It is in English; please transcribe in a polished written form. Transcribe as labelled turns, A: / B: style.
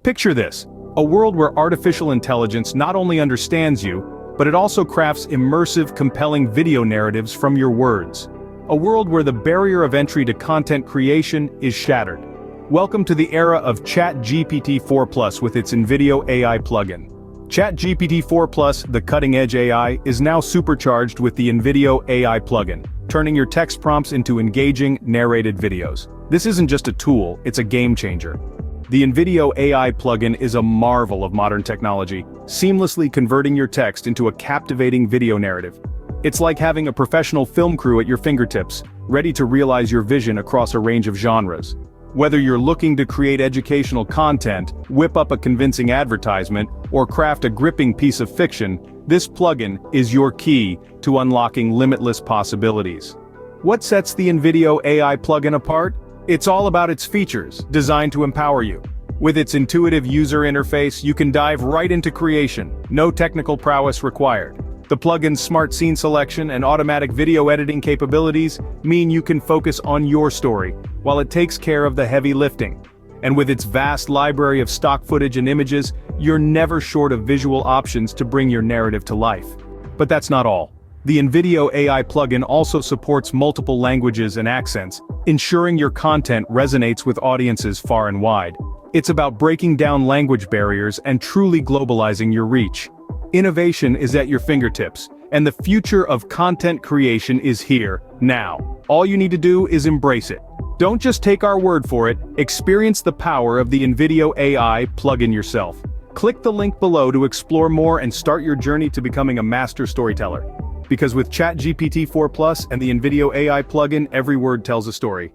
A: Picture this, a world where artificial intelligence not only understands you, but it also crafts immersive, compelling video narratives from your words. A world where the barrier of entry to content creation is shattered. Welcome to the era of ChatGPT-4 with its Invideo AI plugin. ChatGPT-4, the cutting-edge AI, is now supercharged with the Invideo AI plugin, turning your text prompts into engaging, narrated videos. This isn't just a tool, it's a game changer. The Invideo AI plugin is a marvel of modern technology, seamlessly converting your text into a captivating video narrative. It's like having a professional film crew at your fingertips, ready to realize your vision across a range of genres. Whether you're looking to create educational content, whip up a convincing advertisement, or craft a gripping piece of fiction, this plugin is your key to unlocking limitless possibilities. What sets the Invideo AI plugin apart? It's all about its features, designed to empower you. With its intuitive user interface, you can dive right into creation, no technical prowess required. The plugin's smart scene selection and automatic video editing capabilities mean you can focus on your story, while it takes care of the heavy lifting. And with its vast library of stock footage and images, you're never short of visual options to bring your narrative to life. But that's not all. The Invideo AI plugin also supports multiple languages and accents, ensuring your content resonates with audiences far and wide. It's about breaking down language barriers and truly globalizing your reach. Innovation is at your fingertips, and the future of content creation is here, now. All you need to do is embrace it. Don't just take our word for it, experience the power of the Invideo AI plugin yourself. Click the link below to explore more and start your journey to becoming a master storyteller. Because with ChatGPT-4 and the Invideo AI plugin, every word tells a story.